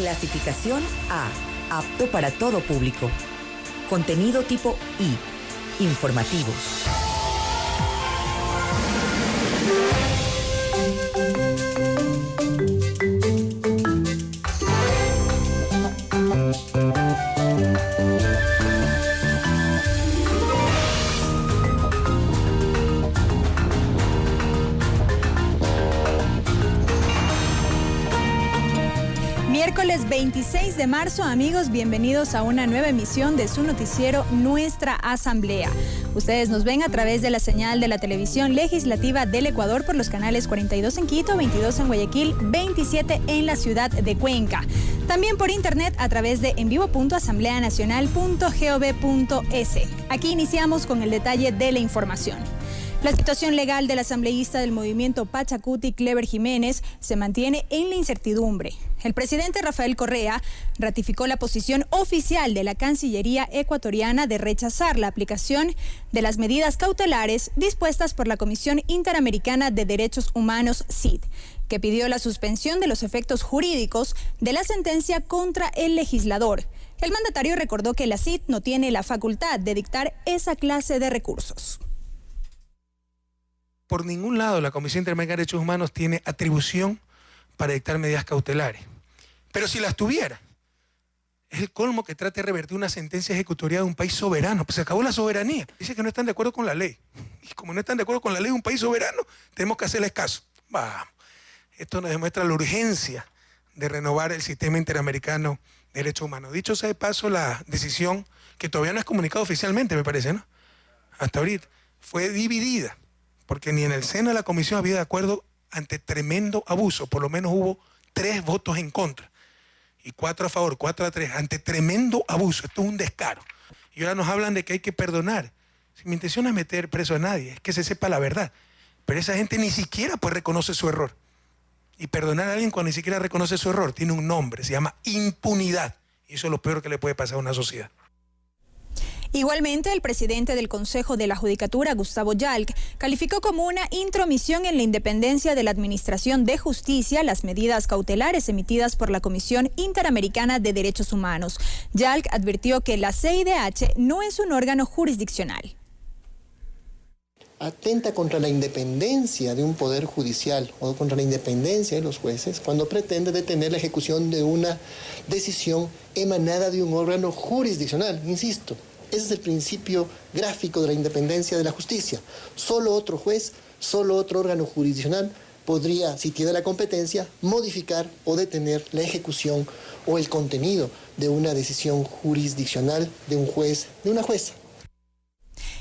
Clasificación A. Apto para todo público. Contenido tipo I. Informativos. Miércoles 26 de marzo, amigos, bienvenidos a una nueva emisión de su noticiero Nuestra Asamblea. Ustedes nos ven a través de la señal de la televisión legislativa del Ecuador por los canales 42 en Quito, 22 en Guayaquil, 27 en la ciudad de Cuenca. También por internet a través de envivo.asambleanacional.gov.es. Aquí iniciamos con el detalle de la información. La situación legal del asambleísta del movimiento Pachacuti, Cleber Jiménez, se mantiene en la incertidumbre. El presidente Rafael Correa ratificó la posición oficial de la Cancillería ecuatoriana de rechazar la aplicación de las medidas cautelares dispuestas por la Comisión Interamericana de Derechos Humanos, CID, que pidió la suspensión de los efectos jurídicos de la sentencia contra el legislador. El mandatario recordó que la CID no tiene la facultad de dictar esa clase de recursos. Por ningún lado la Comisión Interamericana de Derechos Humanos tiene atribución para dictar medidas cautelares. Pero si las tuviera, es el colmo que trate de revertir una sentencia ejecutorial de un país soberano. Pues se acabó la soberanía. Dice que no están de acuerdo con la ley. Y como no están de acuerdo con la ley de un país soberano, tenemos que hacerles caso. Vamos. Esto nos demuestra la urgencia de renovar el sistema interamericano de derechos humanos. Dicho sea de paso, la decisión, que todavía no es comunicada oficialmente, me parece, ¿no? Hasta ahorita, fue dividida, porque ni en el seno de la comisión había de acuerdo ante tremendo abuso. Por lo menos hubo 3 votos en contra y 4 a favor, 4-3, ante tremendo abuso. Esto es un descaro. Y ahora nos hablan de que hay que perdonar. Si mi intención no es meter preso a nadie, es que se sepa la verdad. Pero esa gente ni siquiera pues reconoce su error. Y perdonar a alguien cuando ni siquiera reconoce su error tiene un nombre, se llama impunidad. Y eso es lo peor que le puede pasar a una sociedad. Igualmente, el presidente del Consejo de la Judicatura, Gustavo Yalc, calificó como una intromisión en la independencia de la Administración de Justicia las medidas cautelares emitidas por la Comisión Interamericana de Derechos Humanos. Yalc advirtió que la CIDH no es un órgano jurisdiccional. Atenta contra la independencia de un poder judicial o contra la independencia de los jueces cuando pretende detener la ejecución de una decisión emanada de un órgano jurisdiccional, insisto. Ese es el principio gráfico de la independencia de la justicia. Solo otro juez, solo otro órgano jurisdiccional podría, si tiene la competencia, modificar o detener la ejecución o el contenido de una decisión jurisdiccional de un juez, de una jueza.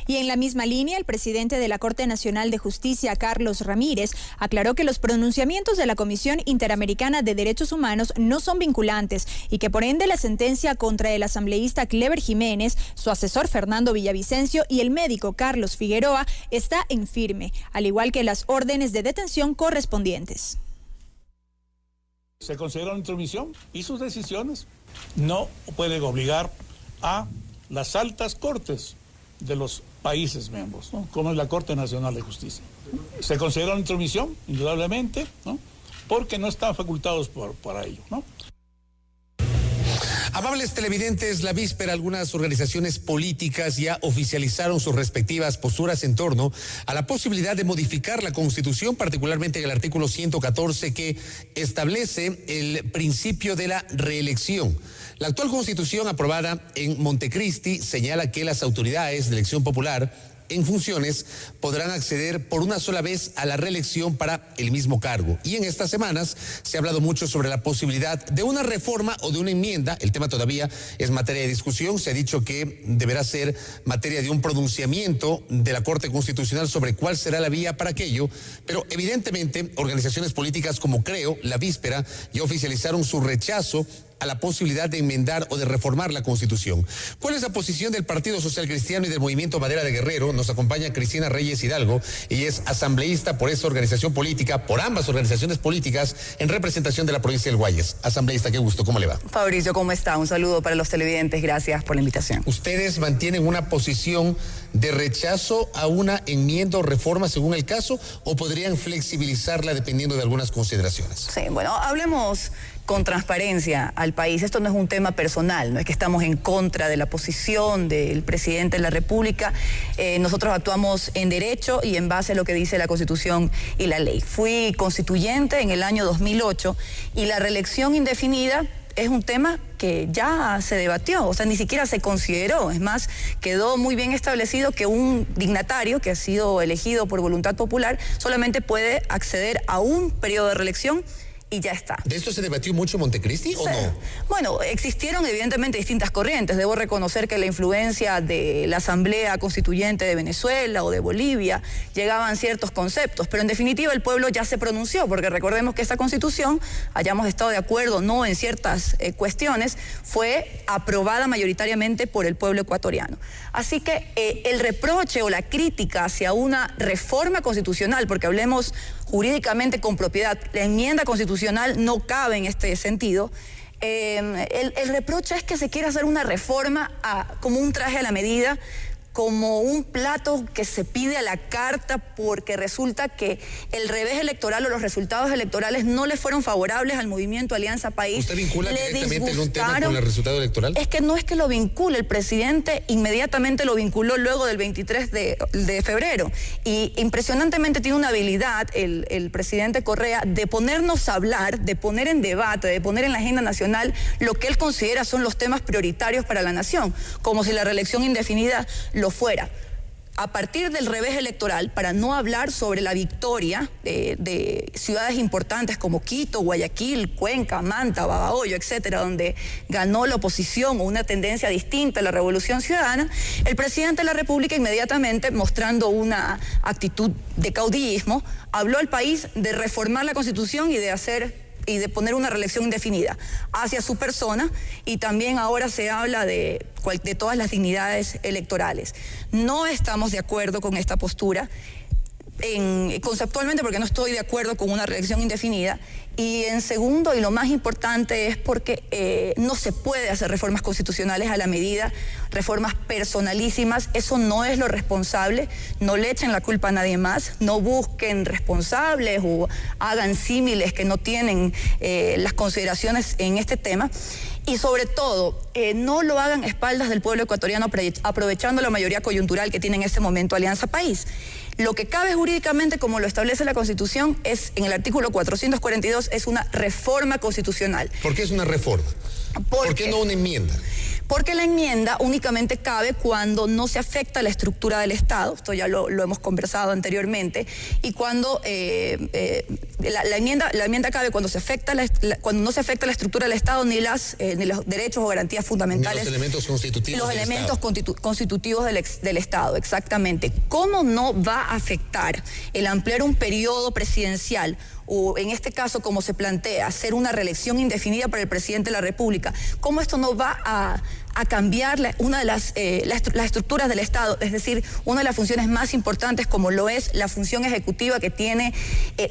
Y en la misma línea, el presidente de la Corte Nacional de Justicia, Carlos Ramírez, aclaró que los pronunciamientos de la Comisión Interamericana de Derechos Humanos no son vinculantes y que por ende la sentencia contra el asambleísta Cleber Jiménez, su asesor Fernando Villavicencio y el médico Carlos Figueroa está en firme, al igual que las órdenes de detención correspondientes. Se considera una intromisión y sus decisiones no pueden obligar a las altas cortes de los países miembros, ¿no? Como es la Corte Nacional de Justicia. Se considera una intromisión, indudablemente, ¿no? Porque no están facultados para ello, ¿no? Amables televidentes, la víspera algunas organizaciones políticas ya oficializaron sus respectivas posturas en torno a la posibilidad de modificar la Constitución, particularmente en el artículo 114 que establece el principio de la reelección. La actual Constitución aprobada en Montecristi señala que las autoridades de elección popular en funciones podrán acceder por una sola vez a la reelección para el mismo cargo. Y en estas semanas se ha hablado mucho sobre la posibilidad de una reforma o de una enmienda. El tema todavía es materia de discusión. Se ha dicho que deberá ser materia de un pronunciamiento de la Corte Constitucional sobre cuál será la vía para aquello. Pero evidentemente organizaciones políticas como Creo, la víspera, ya oficializaron su rechazo a la posibilidad de enmendar o de reformar la Constitución. ¿Cuál es la posición del Partido Social Cristiano y del Movimiento Madera de Guerrero? Nos acompaña Cristina Reyes Hidalgo, ella es asambleísta por esa organización política, por ambas organizaciones políticas, en representación de la provincia del Guayas. Asambleísta, qué gusto, ¿cómo le va? Fabricio, ¿cómo está? Un saludo para los televidentes, gracias por la invitación. ¿Ustedes mantienen una posición de rechazo a una enmienda o reforma según el caso, o podrían flexibilizarla dependiendo de algunas consideraciones? Sí, bueno, hablemos con transparencia al país. Esto no es un tema personal, no es que estamos en contra de la posición del presidente de la República. Nosotros actuamos en derecho y en base a lo que dice la Constitución y la ley. Fui constituyente en el año 2008 y la reelección indefinida es un tema que ya se debatió, o sea, ni siquiera se consideró. Es más, quedó muy bien establecido que un dignatario que ha sido elegido por voluntad popular solamente puede acceder a un periodo de reelección y ya está. ¿De esto se debatió mucho en Montecristi o no? Bueno, existieron evidentemente distintas corrientes. Debo reconocer que la influencia de la Asamblea Constituyente de Venezuela o de Bolivia llegaban ciertos conceptos, pero en definitiva el pueblo ya se pronunció, porque recordemos que esta Constitución, hayamos estado de acuerdo o no en ciertas cuestiones, fue aprobada mayoritariamente por el pueblo ecuatoriano. Así que el reproche o la crítica hacia una reforma constitucional, porque hablemos jurídicamente con propiedad, la enmienda constitucional no cabe en este sentido. El reproche es que se quiere hacer una reforma como un traje a la medida, como un plato que se pide a la carta, porque resulta que el revés electoral o los resultados electorales no le fueron favorables al movimiento Alianza País. ¿Usted vincula directamente en un tema con el resultado electoral? Es que no es que lo vincule, el presidente inmediatamente lo vinculó luego del 23 de febrero. Y impresionantemente tiene una habilidad el presidente Correa de ponernos a hablar, de poner en debate, de poner en la agenda nacional lo que él considera son los temas prioritarios para la nación, como si la reelección indefinida lo fuera. A partir del revés electoral, para no hablar sobre la victoria de ciudades importantes como Quito, Guayaquil, Cuenca, Manta, Babahoyo, etcétera, donde ganó la oposición o una tendencia distinta a la Revolución Ciudadana, el presidente de la República inmediatamente, mostrando una actitud de caudillismo, habló al país de reformar la Constitución y de poner una reelección indefinida hacia su persona, y también ahora se habla de todas las dignidades electorales. No estamos de acuerdo con esta postura, conceptualmente porque no estoy de acuerdo con una reelección indefinida, y en segundo, y lo más importante, es porque no se puede hacer reformas constitucionales a la medida, reformas personalísimas. Eso no es lo responsable. No le echen la culpa a nadie más, no busquen responsables o hagan símiles que no tienen las consideraciones en este tema. Y sobre todo, no lo hagan a espaldas del pueblo ecuatoriano, aprovechando la mayoría coyuntural que tiene en este momento Alianza País. Lo que cabe jurídicamente, como lo establece la Constitución, es en el artículo 442, es una reforma constitucional. ¿Por qué es una reforma? ¿Por qué no una enmienda? Porque la enmienda únicamente cabe cuando no se afecta la estructura del Estado, esto ya lo hemos conversado anteriormente, y cuando la enmienda cabe cuando cuando no se afecta la estructura del Estado ni los derechos o garantías fundamentales. Ni los elementos constitutivos los elementos constitutivos del Estado, exactamente. ¿Cómo no va a afectar el ampliar un periodo presidencial, o en este caso, como se plantea, hacer una reelección indefinida para el presidente de la República? ¿Cómo esto no va a cambiar una de las estructuras del Estado? Es decir, una de las funciones más importantes, como lo es la función ejecutiva, que tiene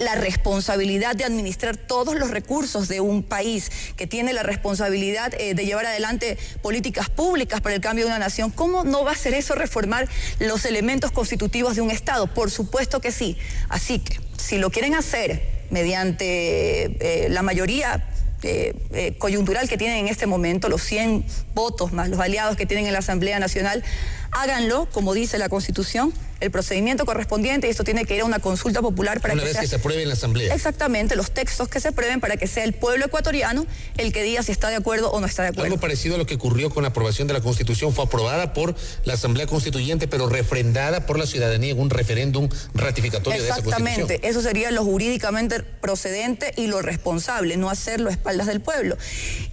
la responsabilidad de administrar todos los recursos de un país, que tiene la responsabilidad de llevar adelante políticas públicas para el cambio de una nación. ¿Cómo no va a hacer eso reformar los elementos constitutivos de un Estado? Por supuesto que sí. Así que, si lo quieren hacer mediante la mayoría coyuntural que tienen en este momento, los 100 votos más los aliados que tienen en la Asamblea Nacional, háganlo, como dice la Constitución, el procedimiento correspondiente, y esto tiene que ir a una consulta popular para una vez que se apruebe en la Asamblea. Exactamente, los textos que se aprueben, para que sea el pueblo ecuatoriano el que diga si está de acuerdo o no está de acuerdo. Algo parecido a lo que ocurrió con la aprobación de la Constitución, fue aprobada por la Asamblea Constituyente, pero refrendada por la ciudadanía en un referéndum ratificatorio de esa Constitución. Exactamente, eso sería lo jurídicamente procedente y lo responsable, no hacerlo a espaldas del pueblo.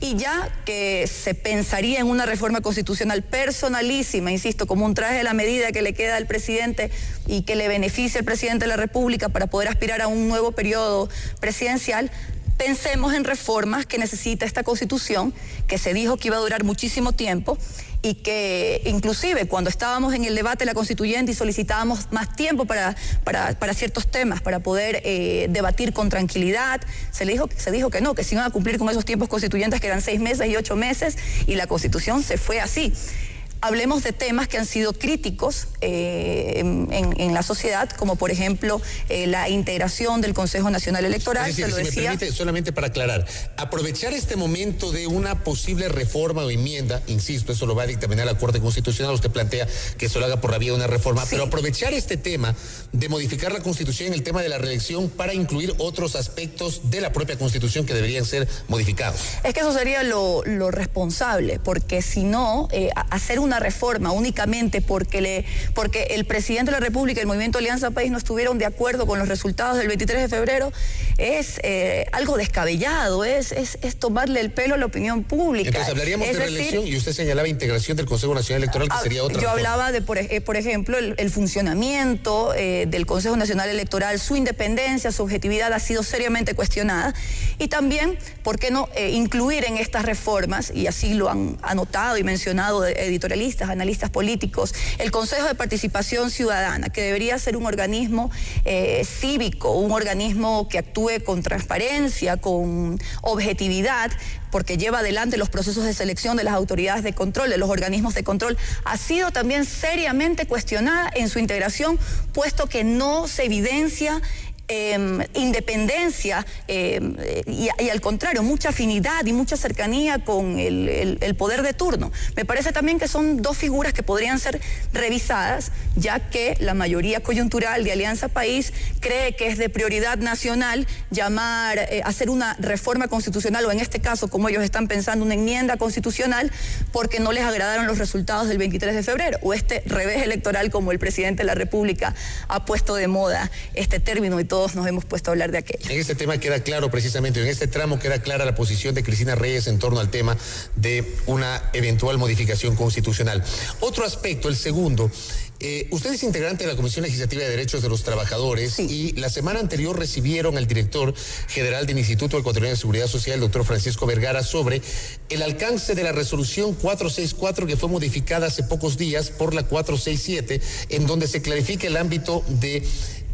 Y ya que se pensaría en una reforma constitucional personalísima, insisto, como un traje de la medida que le queda al presidente y que le beneficie al presidente de la República para poder aspirar a un nuevo periodo presidencial, pensemos en reformas que necesita esta Constitución, que se dijo que iba a durar muchísimo tiempo, y que inclusive cuando estábamos en el debate de la Constituyente y solicitábamos más tiempo para ciertos temas, para poder debatir con tranquilidad, se dijo que no, que se iban a cumplir con esos tiempos constituyentes, que eran 6 meses y 8 meses, y la Constitución se fue así. hablemos de temas que han sido críticos en la sociedad, como por ejemplo la integración del Consejo Nacional Electoral. Es decir, si me permite, solamente para aclarar, aprovechar este momento de una posible reforma o enmienda, insisto, eso lo va a dictaminar la Corte Constitucional, usted plantea que eso lo haga por la vía de una reforma, sí, pero aprovechar este tema de modificar la Constitución en el tema de la reelección para incluir otros aspectos de la propia Constitución que deberían ser modificados. Es que eso sería lo responsable, porque si no, hacer una reforma únicamente porque el presidente de la República y el Movimiento Alianza País no estuvieron de acuerdo con los resultados del 23 de febrero es algo descabellado, es tomarle el pelo a la opinión pública. Entonces hablaríamos de reelección y usted señalaba integración del Consejo Nacional Electoral, que sería otra. Yo hablaba de, por ejemplo, el funcionamiento del Consejo Nacional Electoral, su independencia, su objetividad ha sido seriamente cuestionada, y también, ¿por qué no incluir en estas reformas, y así lo han anotado y mencionado editorialistas, analistas políticos, el Consejo de Participación Ciudadana, que debería ser un organismo cívico, un organismo que actúe con transparencia, con objetividad, porque lleva adelante los procesos de selección de las autoridades de control, de los organismos de control, ha sido también seriamente cuestionada en su integración, puesto que no se evidencia independencia y al contrario, mucha afinidad y mucha cercanía con el poder de turno. Me parece también que son dos figuras que podrían ser revisadas, ya que la mayoría coyuntural de Alianza País cree que es de prioridad nacional hacer una reforma constitucional, o en este caso, como ellos están pensando, una enmienda constitucional, porque no les agradaron los resultados del 23 de febrero, o este revés electoral, como el presidente de la República ha puesto de moda este término, y todos nos hemos puesto a hablar de aquello. En este tema queda claro, precisamente, en este tramo queda clara la posición de Cristina Reyes en torno al tema de una eventual modificación constitucional. Otro aspecto, el segundo. Usted es integrante de la Comisión Legislativa de Derechos de los Trabajadores, sí, y la semana anterior recibieron al director general del Instituto Ecuatoriano de Seguridad Social, el doctor Francisco Vergara, sobre el alcance de la resolución 464 que fue modificada hace pocos días por la 467, en donde se clarifica el ámbito de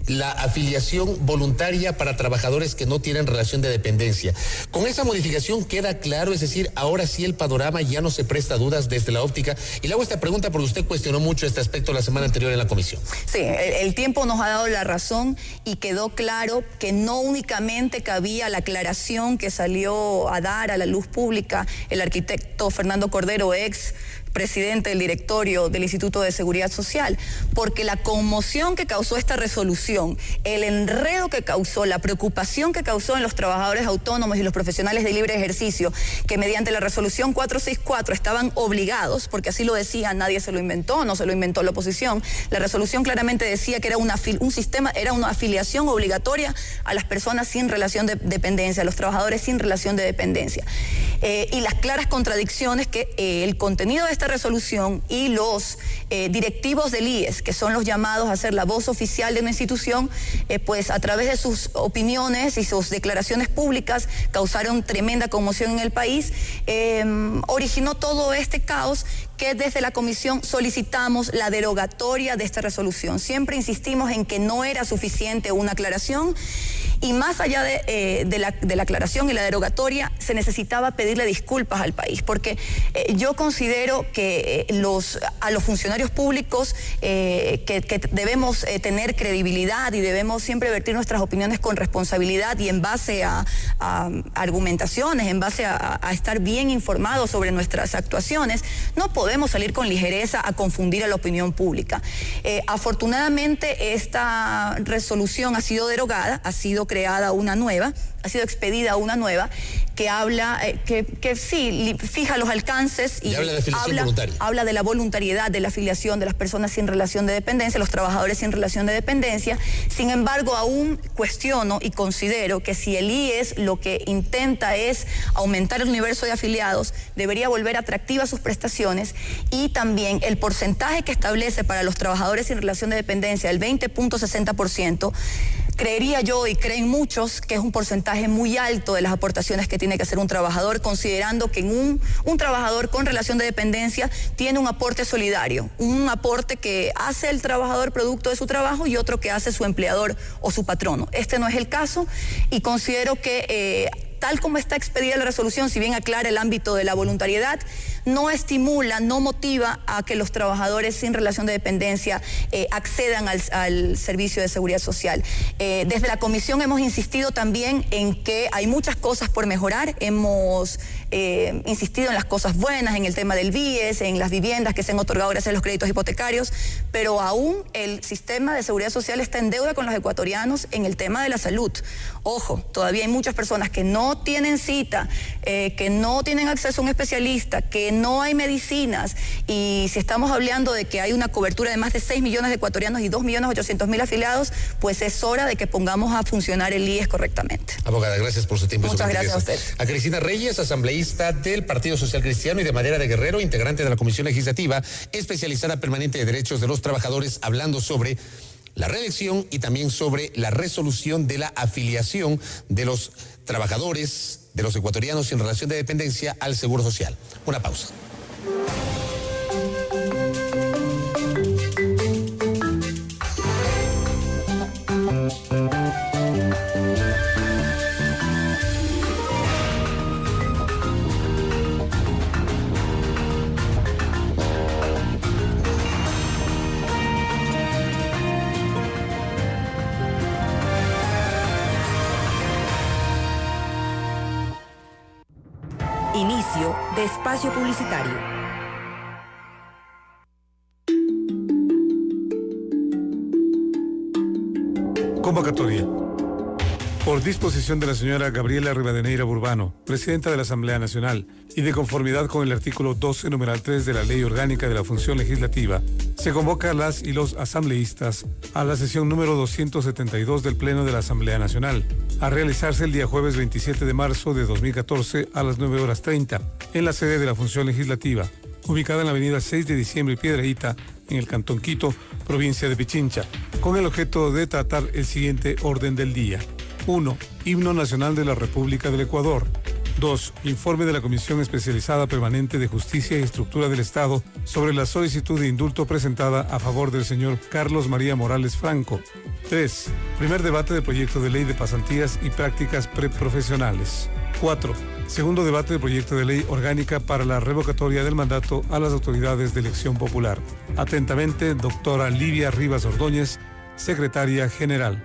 la afiliación voluntaria para trabajadores que no tienen relación de dependencia. Con esa modificación queda claro, es decir, ahora sí el panorama ya no se presta dudas desde la óptica. Y le hago esta pregunta porque usted cuestionó mucho este aspecto la semana anterior en la comisión. Sí, el tiempo nos ha dado la razón y quedó claro que no únicamente cabía la aclaración que salió a dar a la luz pública el arquitecto Fernando Cordero, ex presidente del directorio del Instituto de Seguridad Social, porque la conmoción que causó esta resolución, el enredo que causó, la preocupación que causó en los trabajadores autónomos y los profesionales de libre ejercicio, que mediante la resolución 464 estaban obligados, porque así lo decía, nadie se lo inventó, no se lo inventó la oposición, la resolución claramente decía que era una afiliación obligatoria a las personas sin relación de dependencia, a los trabajadores sin relación de dependencia. Y las claras contradicciones que el contenido de esta resolución y los directivos del IES, que son los llamados a ser la voz oficial de una institución, pues a través de sus opiniones y sus declaraciones públicas causaron tremenda conmoción en el país, originó todo este caos que desde la comisión solicitamos la derogatoria de esta resolución. Siempre insistimos en que no era suficiente una aclaración, y más allá de la aclaración y la derogatoria, se necesitaba pedirle disculpas al país, porque yo considero que a los funcionarios públicos que debemos tener credibilidad y debemos siempre vertir nuestras opiniones con responsabilidad y en base a argumentaciones, en base a estar bien informados sobre nuestras actuaciones, no podemos salir con ligereza a confundir a la opinión pública. Afortunadamente esta resolución ha sido derogada, ha sido creada una nueva, ha sido expedida una nueva que habla, que sí, fija los alcances y habla de la voluntariedad de la afiliación de las personas sin relación de dependencia, los trabajadores sin relación de dependencia. Sin embargo, aún cuestiono y considero que si el IES lo que intenta es aumentar el universo de afiliados, debería volver atractivas sus prestaciones, y también el porcentaje que establece para los trabajadores sin relación de dependencia, el 20.60%, creería yo y creen muchos que es un porcentaje muy alto de las aportaciones que tiene que hacer un trabajador, considerando que un trabajador con relación de dependencia tiene un aporte solidario, un aporte que hace el trabajador producto de su trabajo y otro que hace su empleador o su patrono. Este no es el caso, y considero que tal como está expedida la resolución, si bien aclara el ámbito de la voluntariedad, no estimula, no motiva a que los trabajadores sin relación de dependencia accedan al servicio de seguridad social. Desde la comisión hemos insistido también en que hay muchas cosas por mejorar. Hemos insistido en las cosas buenas, en el tema del BIES, en las viviendas que se han otorgado gracias a los créditos hipotecarios, pero aún el sistema de seguridad social está en deuda con los ecuatorianos en el tema de la salud. Ojo, todavía hay muchas personas que no tienen cita, que no tienen acceso a un especialista, que no hay medicinas, y si estamos hablando de que hay una cobertura de más de 6 millones de ecuatorianos y 2.800.000 afiliados, pues es hora de que pongamos a funcionar el IES correctamente. Abogada, gracias por su tiempo. Muchas gracias a usted. A Cristina Reyes, asambleísta del Partido Social Cristiano y de Madera de Guerrero, integrante de la Comisión Legislativa Especializada Permanente de Derechos de los Trabajadores, hablando sobre la reelección y también sobre la resolución de la afiliación de los trabajadores, de los ecuatorianos sin relación de dependencia al Seguro Social. Una pausa. Inicio de espacio publicitario. Convocatoria. Por disposición de la señora Gabriela Rivadeneira Burbano, presidenta de la Asamblea Nacional, y de conformidad con el artículo 12, numeral 3 de la Ley Orgánica de la Función Legislativa, se convoca a las y los asambleístas a la sesión número 272 del Pleno de la Asamblea Nacional, a realizarse el día jueves 27 de marzo de 2014 a las 9:30, en la sede de la Función Legislativa, ubicada en la avenida 6 de Diciembre y Piedrahíta, en el Cantón Quito, provincia de Pichincha, con el objeto de tratar el siguiente orden del día. 1. Himno Nacional de la República del Ecuador. 2. Informe de la Comisión Especializada Permanente de Justicia y Estructura del Estado sobre la solicitud de indulto presentada a favor del señor Carlos María Morales Franco. 3. Primer debate del proyecto de ley de pasantías y prácticas preprofesionales. 4. Segundo debate del proyecto de ley orgánica para la revocatoria del mandato a las autoridades de elección popular. Atentamente, doctora Livia Rivas Ordóñez, secretaria general.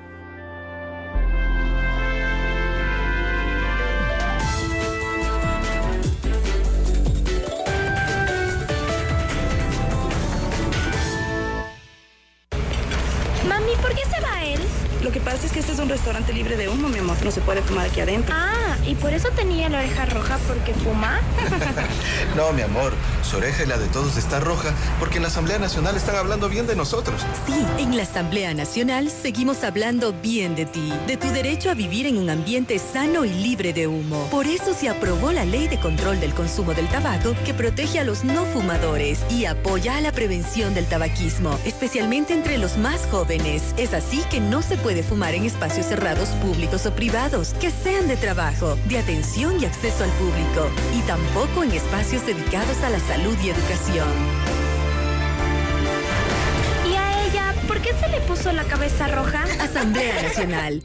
Mami, ¿por qué se va él? Lo que pasa es que este es un restaurante libre de humo, mi amor. No se puede fumar aquí adentro. Ah, ¿y por eso tenía la oreja roja porque fuma? No, mi amor. Su oreja y la de todos está roja porque en la Asamblea Nacional están hablando bien de nosotros. Sí, en la Asamblea Nacional seguimos hablando bien de ti, de tu derecho a vivir en un ambiente sano y libre de humo. Por eso se aprobó la Ley de Control del Consumo del Tabaco, que protege a los no fumadores y apoya a la prevención del tabaquismo, especialmente entre los más jóvenes. Es así que no se puede fumar en espacios cerrados públicos o privados, que sean de trabajo, de atención y acceso al público, y tampoco en espacios dedicados a la salud y educación. ¿Y a ella por qué se le puso la cabeza roja? Asamblea Nacional.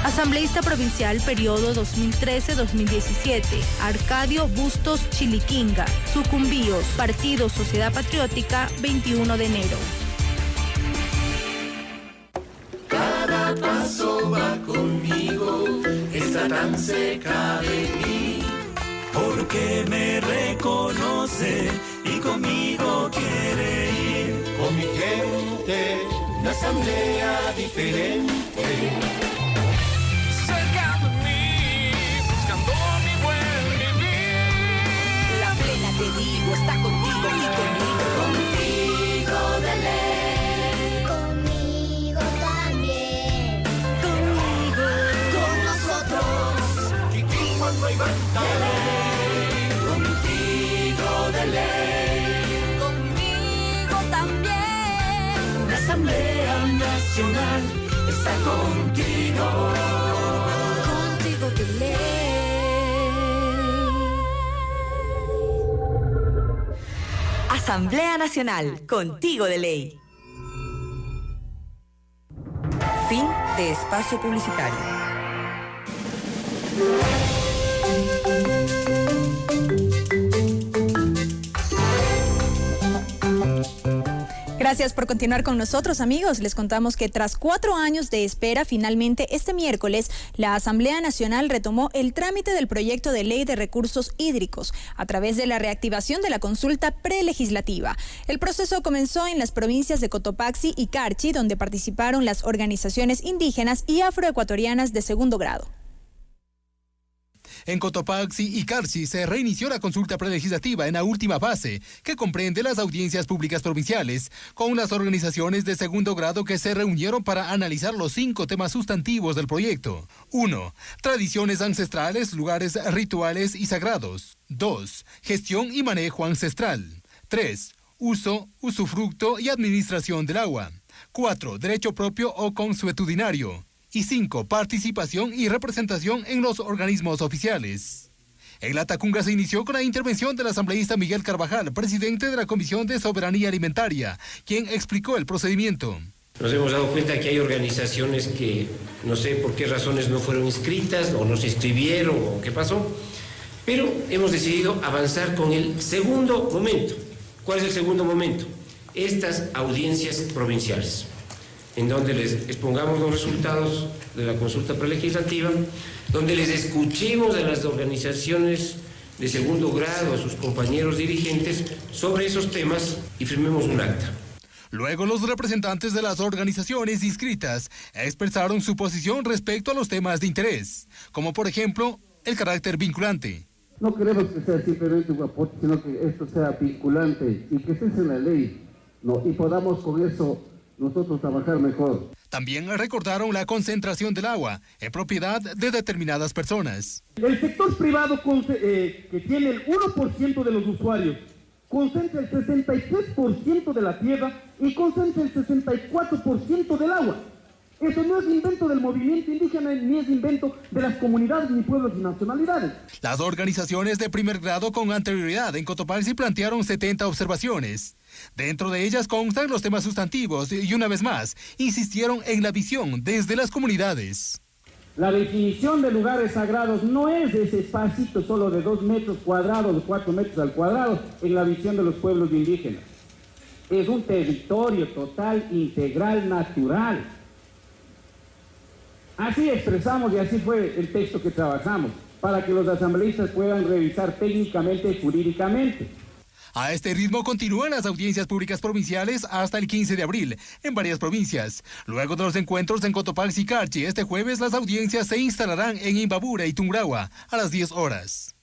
Asambleísta provincial, periodo 2013-2017, Arcadio Bustos Chiliquinga, Sucumbíos, Partido Sociedad Patriótica, 21 de enero. Cada paso va conmigo, está tan cerca de mí, porque me reconoce y conmigo quiere ir. Con mi gente, una asamblea diferente. Cerca de mí, buscando mi buen vivir. La plena, te digo, está contigo y conmigo. Contigo de ley. Conmigo también. Conmigo. Con nosotros. Chiquimos no hay banda de ley. Contigo de ley. Conmigo también. La Asamblea Nacional está contigo. Contigo de ley. Asamblea Nacional, contigo de ley. Fin de de espacio publicitario. Gracias por continuar con nosotros, amigos. Les contamos que tras 4 años de espera, finalmente este miércoles, la Asamblea Nacional retomó el trámite del proyecto de ley de recursos hídricos a través de la reactivación de la consulta prelegislativa. El proceso comenzó en las provincias de Cotopaxi y Carchi, donde participaron las organizaciones indígenas y afroecuatorianas de segundo grado. En Cotopaxi y Carchi se reinició la consulta prelegislativa en la última fase, que comprende las audiencias públicas provinciales, con las organizaciones de segundo grado que se reunieron para analizar los 5 temas sustantivos del proyecto. 1. Tradiciones ancestrales, lugares rituales y sagrados. 2. Gestión y manejo ancestral. 3. Uso, usufructo y administración del agua. 4. Derecho propio o consuetudinario. Y 5. Participación y representación en los organismos oficiales. En la Tacunga se inició con la intervención del asambleísta Miguel Carvajal, presidente de la Comisión de Soberanía Alimentaria, quien explicó el procedimiento. Nos hemos dado cuenta que hay organizaciones que no sé por qué razones no fueron inscritas o no se inscribieron o qué pasó, pero hemos decidido avanzar con el segundo momento. ¿Cuál es el segundo momento? Estas audiencias provinciales, en donde les expongamos los resultados de la consulta prelegislativa, donde les escuchemos a las organizaciones de segundo grado, a sus compañeros dirigentes, sobre esos temas y firmemos un acta. Luego los representantes de las organizaciones inscritas expresaron su posición respecto a los temas de interés, como por ejemplo el carácter vinculante. No queremos que sea simplemente un aporte, sino que esto sea vinculante y que esté en la ley, ¿no? Y podamos con eso nosotros trabajar mejor. También recordaron la concentración del agua en propiedad de determinadas personas. El sector privado que tiene el 1% de los usuarios concentra el 63% de la tierra y concentra el 64% del agua. Eso no es invento del movimiento indígena, ni es invento de las comunidades, ni pueblos y nacionalidades. Las organizaciones de primer grado con anterioridad en Cotopaxi plantearon 70 observaciones. Dentro de ellas constan los temas sustantivos y una vez más insistieron en la visión desde las comunidades. La definición de lugares sagrados no es ese espacito solo de 2 metros cuadrados, de 4 metros al cuadrado en la visión de los pueblos indígenas. Es un territorio total, integral, natural. Así expresamos y así fue el texto que trabajamos, para que los asambleístas puedan revisar técnicamente y jurídicamente. A este ritmo continúan las audiencias públicas provinciales hasta el 15 de abril en varias provincias. Luego de los encuentros en Cotopaxi y Carchi, este jueves las audiencias se instalarán en Imbabura y Tungurahua a las 10 horas.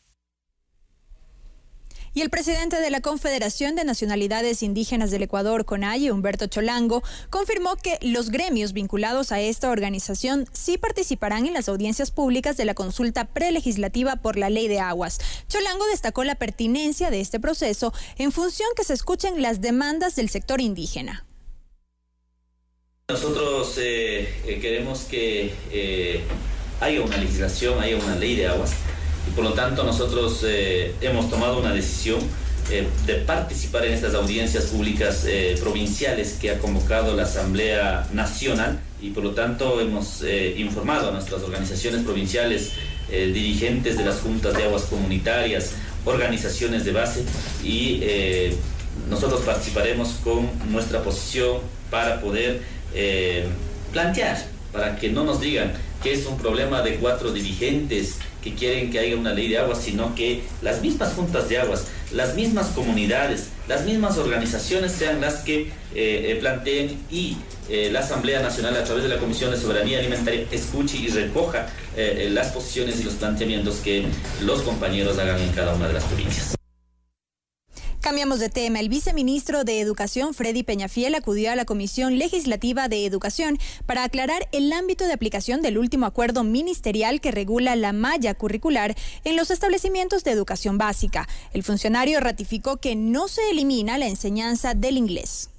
Y el presidente de la Confederación de Nacionalidades Indígenas del Ecuador, CONAIE, Humberto Cholango, confirmó que los gremios vinculados a esta organización sí participarán en las audiencias públicas de la consulta prelegislativa por la Ley de Aguas. Cholango destacó la pertinencia de este proceso en función que se escuchen las demandas del sector indígena. Nosotros queremos que haya una legislación, haya una ley de aguas. Y por lo tanto nosotros hemos tomado una decisión de participar en estas audiencias públicas provinciales que ha convocado la Asamblea Nacional y por lo tanto hemos informado a nuestras organizaciones provinciales, dirigentes de las juntas de aguas comunitarias, organizaciones de base y nosotros participaremos con nuestra posición para poder plantear, para que no nos digan que es un problema de 4 dirigentes que quieren que haya una ley de aguas, sino que las mismas juntas de aguas, las mismas comunidades, las mismas organizaciones sean las que planteen y la Asamblea Nacional a través de la Comisión de Soberanía Alimentaria escuche y recoja las posiciones y los planteamientos que los compañeros hagan en cada una de las provincias. Cambiamos de tema. El viceministro de Educación, Freddy Peñafiel, acudió a la Comisión Legislativa de Educación para aclarar el ámbito de aplicación del último acuerdo ministerial que regula la malla curricular en los establecimientos de educación básica. El funcionario ratificó que no se elimina la enseñanza del inglés.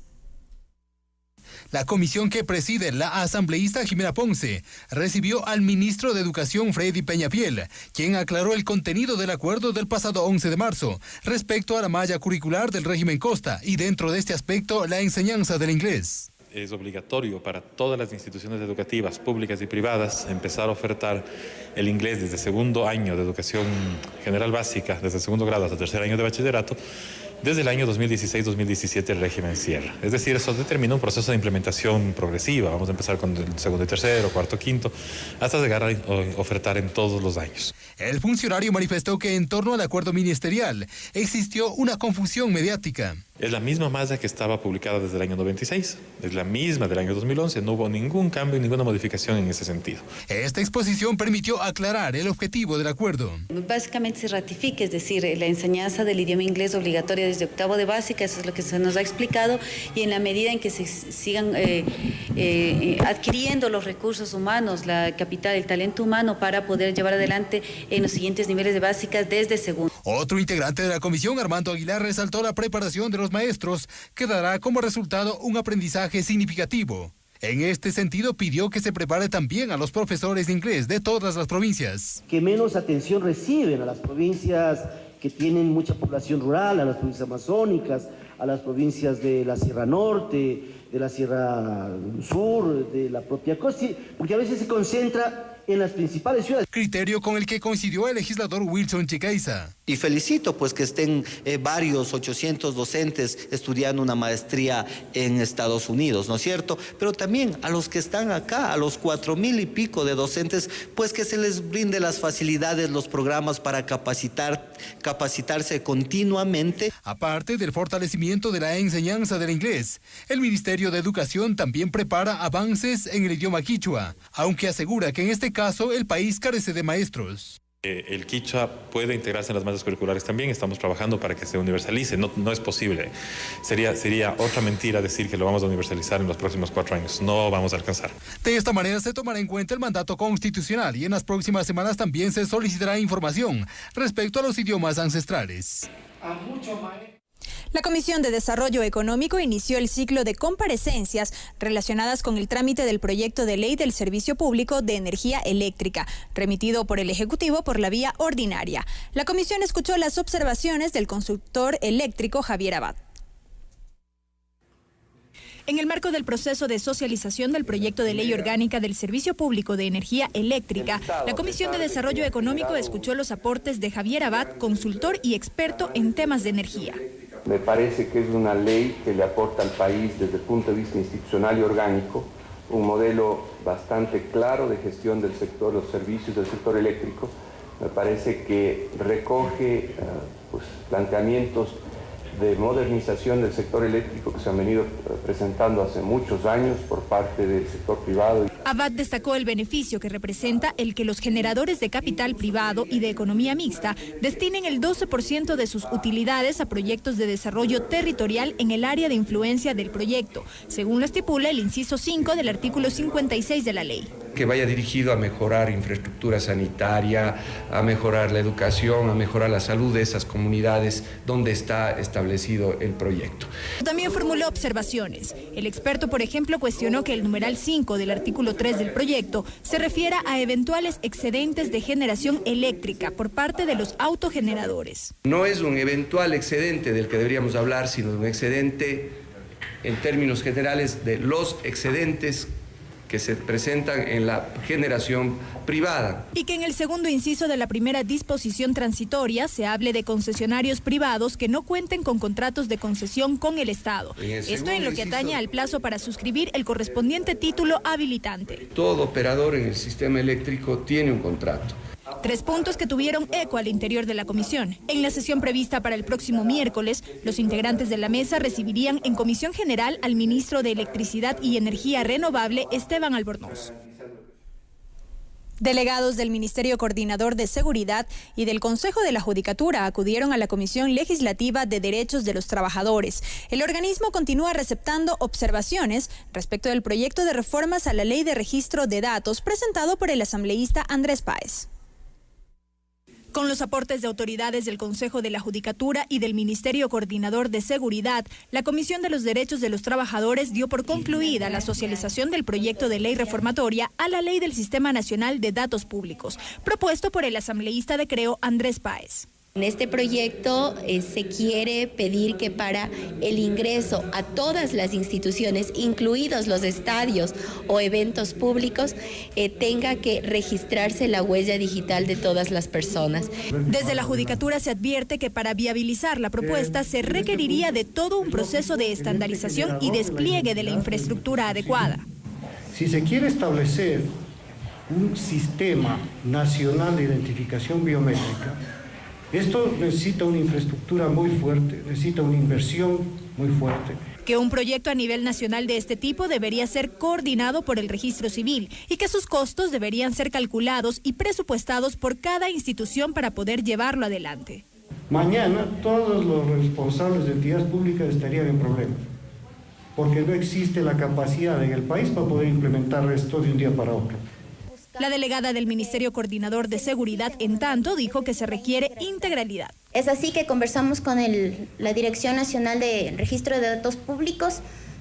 La comisión que preside la asambleísta Jimena Ponce recibió al ministro de Educación Freddy Peñafiel, quien aclaró el contenido del acuerdo del pasado 11 de marzo respecto a la malla curricular del régimen Costa y dentro de este aspecto la enseñanza del inglés. es obligatorio para todas las instituciones educativas, públicas y privadas, empezar a ofertar el inglés desde segundo año de educación general básica, desde segundo grado hasta tercer año de bachillerato, desde el año 2016-2017 el régimen cierra. Es decir, eso determina un proceso de implementación progresiva. Vamos a empezar con el segundo y tercero, cuarto, quinto, hasta llegar a ofertar en todos los años. El funcionario manifestó que en torno al acuerdo ministerial existió una confusión mediática. Es la misma malla que estaba publicada desde el año 96, es la misma del año 2011, no hubo ningún cambio y ninguna modificación en ese sentido. Esta exposición permitió aclarar el objetivo del acuerdo. Básicamente se ratifica, es decir, la enseñanza del idioma inglés obligatoria desde octavo de básica, eso es lo que se nos ha explicado, y en la medida en que se sigan adquiriendo los recursos humanos, la capital, el talento humano para poder llevar adelante en los siguientes niveles de básicas desde segundo. Otro integrante de la comisión, Armando Aguilar, resaltó la preparación de los maestros, que dará como resultado un aprendizaje significativo. En este sentido, pidió que se prepare también a los profesores de inglés de todas las provincias. Que menos atención reciben a las provincias que tienen mucha población rural, a las provincias amazónicas, a las provincias de la Sierra Norte, de la Sierra Sur, de la propia costa, porque a veces se concentra en las principales ciudades. Criterio con el que coincidió el legislador Wilson Chicaiza. Y felicito pues que estén varios 800 docentes estudiando una maestría en Estados Unidos, ¿no es cierto? Pero también a los que están acá, a los 4,000 y pico de docentes, pues que se les brinde las facilidades, los programas para capacitarse continuamente. Aparte del fortalecimiento de la enseñanza del inglés, el Ministerio de Educación también prepara avances en el idioma quichua, aunque asegura que en este caso el país carece de maestros. El quichua puede integrarse en las mallas curriculares también, estamos trabajando para que se universalice, no es posible. Sería otra mentira decir que lo vamos a universalizar en los próximos 4 años, no vamos a alcanzar. De esta manera se tomará en cuenta el mandato constitucional y en las próximas semanas también se solicitará información respecto a los idiomas ancestrales. La Comisión de Desarrollo Económico inició el ciclo de comparecencias relacionadas con el trámite del proyecto de ley del Servicio Público de Energía Eléctrica, remitido por el Ejecutivo por la vía ordinaria. La comisión escuchó las observaciones del consultor eléctrico Javier Abad. En el marco del proceso de socialización del proyecto de ley orgánica del Servicio Público de Energía Eléctrica, la Comisión de Desarrollo Económico escuchó los aportes de Javier Abad, consultor y experto en temas de energía. Me parece que es una ley que le aporta al país desde el punto de vista institucional y orgánico un modelo bastante claro de gestión del sector, los servicios del sector eléctrico. Me parece que recoge planteamientos de modernización del sector eléctrico que se han venido presentando hace muchos años por parte del sector privado. Abad destacó el beneficio que representa el que los generadores de capital privado y de economía mixta destinen el 12% de sus utilidades a proyectos de desarrollo territorial en el área de influencia del proyecto, según lo estipula el inciso 5 del artículo 56 de la ley. Que vaya dirigido a mejorar infraestructura sanitaria, a mejorar la educación, a mejorar la salud de esas comunidades donde está establecido el proyecto. También formuló observaciones. El experto, por ejemplo, cuestionó que el numeral 5 del artículo 3 del proyecto se refiera a eventuales excedentes de generación eléctrica por parte de los autogeneradores. No es un eventual excedente del que deberíamos hablar, sino un excedente en términos generales de los excedentes que se presentan en la generación privada. Y que en el segundo inciso de la primera disposición transitoria se hable de concesionarios privados que no cuenten con contratos de concesión con el Estado. Esto en lo que atañe al plazo para suscribir el correspondiente título habilitante. Todo operador en el sistema eléctrico tiene un contrato. 3 puntos que tuvieron eco al interior de la comisión. En la sesión prevista para el próximo miércoles, los integrantes de la mesa recibirían en comisión general al ministro de Electricidad y Energía Renovable, Esteban Albornoz. Delegados del Ministerio Coordinador de Seguridad y del Consejo de la Judicatura acudieron a la Comisión Legislativa de Derechos de los Trabajadores. El organismo continúa receptando observaciones respecto del proyecto de reformas a la Ley de Registro de Datos presentado por el asambleísta Andrés Páez. Con los aportes de autoridades del Consejo de la Judicatura y del Ministerio Coordinador de Seguridad, la Comisión de los Derechos de los Trabajadores dio por concluida la socialización del proyecto de ley reformatoria a la Ley del Sistema Nacional de Datos Públicos, propuesto por el asambleísta de Creo Andrés Páez. En este proyecto se quiere pedir que para el ingreso a todas las instituciones, incluidos los estadios o eventos públicos, tenga que registrarse la huella digital de todas las personas. Desde la Judicatura se advierte que para viabilizar la propuesta se requeriría de todo un proceso de estandarización y despliegue de la infraestructura adecuada. Si se quiere establecer un sistema nacional de identificación biométrica, esto necesita una infraestructura muy fuerte, necesita una inversión muy fuerte. Que un proyecto a nivel nacional de este tipo debería ser coordinado por el Registro Civil y que sus costos deberían ser calculados y presupuestados por cada institución para poder llevarlo adelante. Mañana todos los responsables de entidades públicas estarían en problemas, porque no existe la capacidad en el país para poder implementar esto de un día para otro. La delegada del Ministerio Coordinador de Seguridad, en tanto, dijo que se requiere integralidad. Es así que conversamos con la Dirección Nacional de Registro de Datos Públicos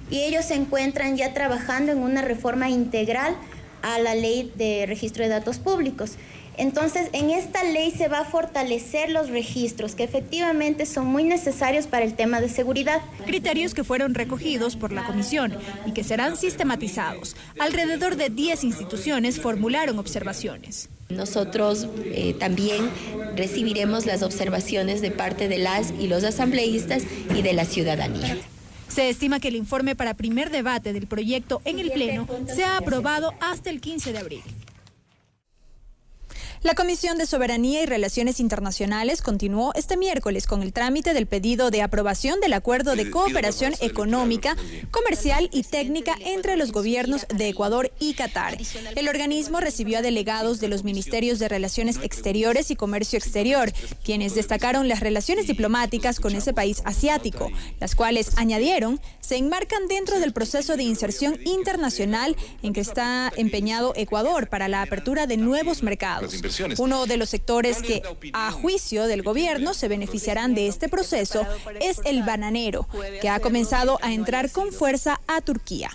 y ellos se encuentran ya trabajando en una reforma integral a la Ley de Registro de Datos Públicos. Entonces, en esta ley se va a fortalecer los registros que efectivamente son muy necesarios para el tema de seguridad. Criterios que fueron recogidos por la comisión y que serán sistematizados. Alrededor de 10 instituciones formularon observaciones. Nosotros también recibiremos las observaciones de parte de las y los asambleístas y de la ciudadanía. Se estima que el informe para primer debate del proyecto en el Pleno sea aprobado hasta el 15 de abril. La Comisión de Soberanía y Relaciones Internacionales continuó este miércoles con el trámite del pedido de aprobación del Acuerdo de Cooperación Económica, Comercial y Técnica entre los gobiernos de Ecuador y Qatar. El organismo recibió a delegados de los Ministerios de Relaciones Exteriores y Comercio Exterior, quienes destacaron las relaciones diplomáticas con ese país asiático, las cuales, añadieron, se enmarcan dentro del proceso de inserción internacional en que está empeñado Ecuador para la apertura de nuevos mercados. Uno de los sectores que, a juicio del gobierno, se beneficiarán de este proceso es el bananero, que ha comenzado a entrar con fuerza a Turquía.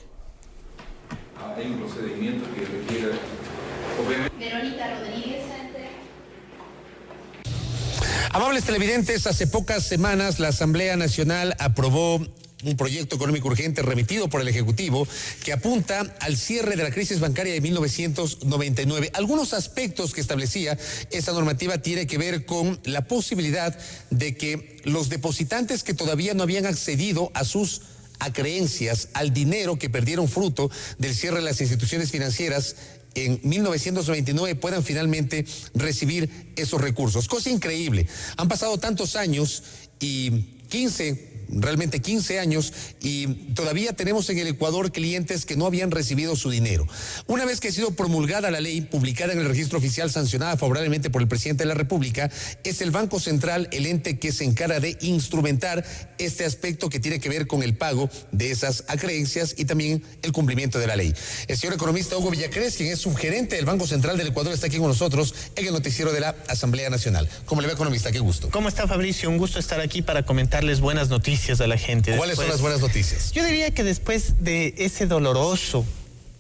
Hay un procedimiento que requiere... Verónica Rodríguez. Amables televidentes, hace pocas semanas la Asamblea Nacional aprobó un proyecto económico urgente remitido por el Ejecutivo que apunta al cierre de la crisis bancaria de 1999. Algunos aspectos que establecía esta normativa tiene que ver con la posibilidad de que los depositantes que todavía no habían accedido a sus acreencias, al dinero que perdieron fruto del cierre de las instituciones financieras en 1999 puedan finalmente recibir esos recursos. Cosa increíble. Han pasado tantos años y 15 años y todavía tenemos en el Ecuador clientes que no habían recibido su dinero. Una vez que ha sido promulgada la ley, publicada en el registro oficial, sancionada favorablemente por el presidente de la República, es el Banco Central el ente que se encarga de instrumentar este aspecto que tiene que ver con el pago de esas acreencias y también el cumplimiento de la ley. El señor economista Hugo Villacrés, quien es subgerente del Banco Central del Ecuador, está aquí con nosotros en el noticiero de la Asamblea Nacional. ¿Cómo le va, economista? Qué gusto. ¿Cómo está, Fabricio? Un gusto estar aquí para comentarles buenas noticias a la gente. ¿Cuáles son las buenas noticias? Yo diría que después de ese doloroso,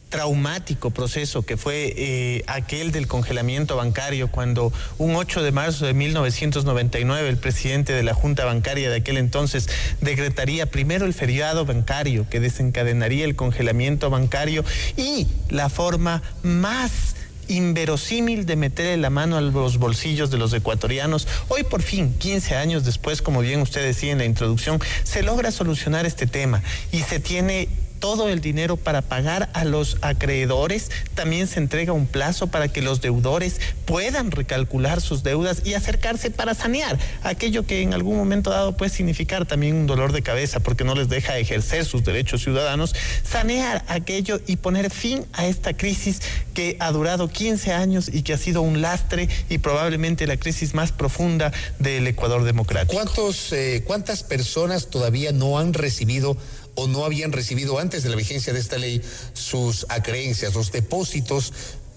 traumático proceso que fue aquel del congelamiento bancario, cuando un 8 de marzo de 1999 el presidente de la Junta Bancaria de aquel entonces decretaría primero el feriado bancario que desencadenaría el congelamiento bancario y la forma más inverosímil de meterle la mano a los bolsillos de los ecuatorianos. Hoy por fin, 15 años después, como bien usted decía en la introducción, se logra solucionar este tema y se tiene todo el dinero para pagar a los acreedores. También se entrega un plazo para que los deudores puedan recalcular sus deudas y acercarse para sanear aquello que en algún momento dado puede significar también un dolor de cabeza porque no les deja ejercer sus derechos ciudadanos. Sanear aquello y poner fin a esta crisis que ha durado 15 años y que ha sido un lastre y probablemente la crisis más profunda del Ecuador democrático. ¿Cuántas personas todavía no han recibido o no habían recibido antes de la vigencia de esta ley sus acreencias, los depósitos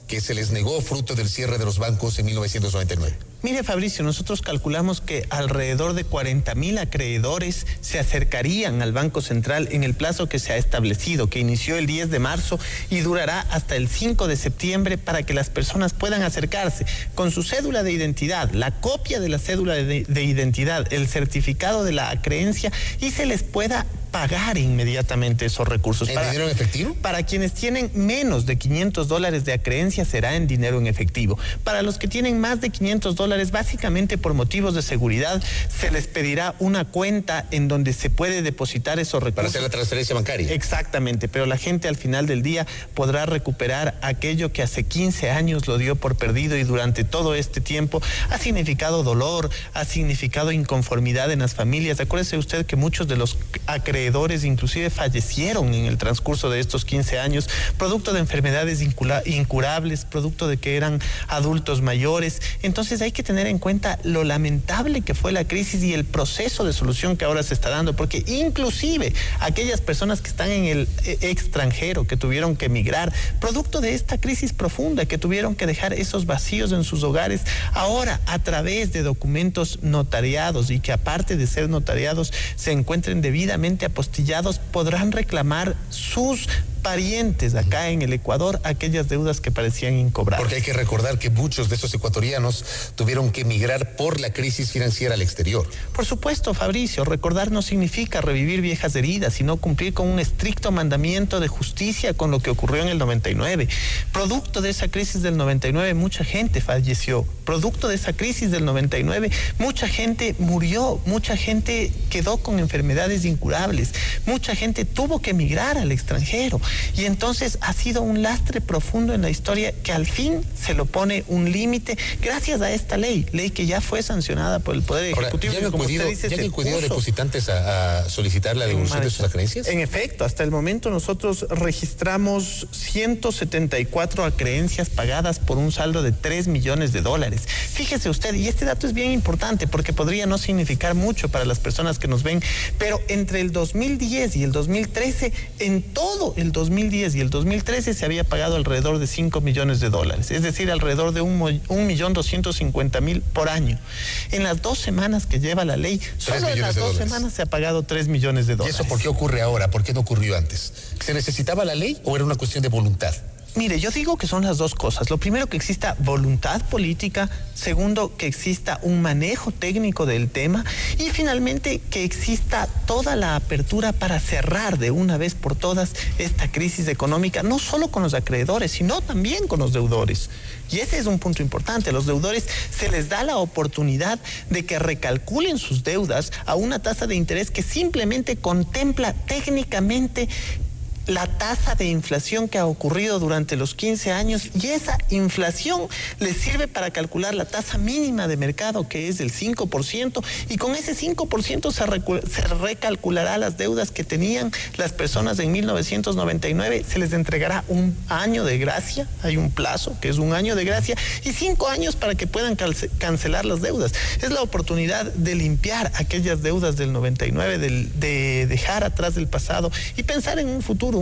que se les negó fruto del cierre de los bancos en 1999? Mire, Fabricio, nosotros calculamos que alrededor de 40.000 acreedores se acercarían al Banco Central en el plazo que se ha establecido, que inició el 10 de marzo y durará hasta el 5 de septiembre para que las personas puedan acercarse con su cédula de identidad, la copia de la cédula de identidad, el certificado de la acreencia y se les pueda pagar inmediatamente esos recursos. ¿En dinero en efectivo? Para quienes tienen menos de $500 de acreencia será en dinero en efectivo. Para los que tienen más de $500, básicamente por motivos de seguridad, se les pedirá una cuenta en donde se puede depositar esos recursos. Para hacer la transferencia bancaria. Exactamente, pero la gente al final del día podrá recuperar aquello que hace 15 años lo dio por perdido y durante todo este tiempo ha significado dolor, ha significado inconformidad en las familias. Acuérdese usted que muchos de los acreedores inclusive fallecieron en el transcurso de estos 15 años, producto de enfermedades incurables, producto de que eran adultos mayores. Entonces hay que tener en cuenta lo lamentable que fue la crisis y el proceso de solución que ahora se está dando, porque inclusive aquellas personas que están en el extranjero, que tuvieron que emigrar, producto de esta crisis profunda, que tuvieron que dejar esos vacíos en sus hogares, ahora a través de documentos notariados y que aparte de ser notariados se encuentren debidamente apostillados, podrán reclamar sus parientes acá en el Ecuador aquellas deudas que parecían incobrables. Porque hay que recordar que muchos de esos ecuatorianos tuvieron que emigrar por la crisis financiera al exterior. Por supuesto, Fabricio, recordar no significa revivir viejas heridas, sino cumplir con un estricto mandamiento de justicia con lo que ocurrió en el 99. Producto de esa crisis del 99, mucha gente falleció. Producto de esa crisis del 99, mucha gente murió, mucha gente quedó con enfermedades incurables, mucha gente tuvo que emigrar al extranjero. Y entonces ha sido un lastre profundo en la historia que al fin se lo pone un límite gracias a esta ley que ya fue sancionada por el Poder Ejecutivo. ¿Ya han acudido depositantes a solicitar la devolución de sus acreencias? En efecto, hasta el momento nosotros registramos 174 acreencias pagadas por un saldo de $3 millones. Fíjese usted, y este dato es bien importante porque podría no significar mucho para las personas que nos ven, pero entre el 2010 y el 2013, en todo el 2010 y el 2013 se había pagado alrededor de $5 millones, es decir, alrededor de 1.250.000 por año. En las 2 semanas que lleva la ley, solo en las 2 semanas se ha pagado $3 millones. ¿Y eso por qué ocurre ahora? ¿Por qué no ocurrió antes? ¿Se necesitaba la ley o era una cuestión de voluntad? Mire, yo digo que son las dos cosas. Lo primero, que exista voluntad política. Segundo, que exista un manejo técnico del tema. Y finalmente, que exista toda la apertura para cerrar de una vez por todas esta crisis económica, no solo con los acreedores, sino también con los deudores. Y ese es un punto importante. A los deudores se les da la oportunidad de que recalculen sus deudas a una tasa de interés que simplemente contempla técnicamente la tasa de inflación que ha ocurrido durante los 15 años y esa inflación les sirve para calcular la tasa mínima de mercado, que es del 5%, y con ese 5% se recalculará las deudas que tenían las personas en 1999, se les entregará un año de gracia, hay un plazo que es un año de gracia, y 5 años para que puedan cancelar las deudas. Es la oportunidad de limpiar aquellas deudas del 99, de dejar atrás el pasado y pensar en un futuro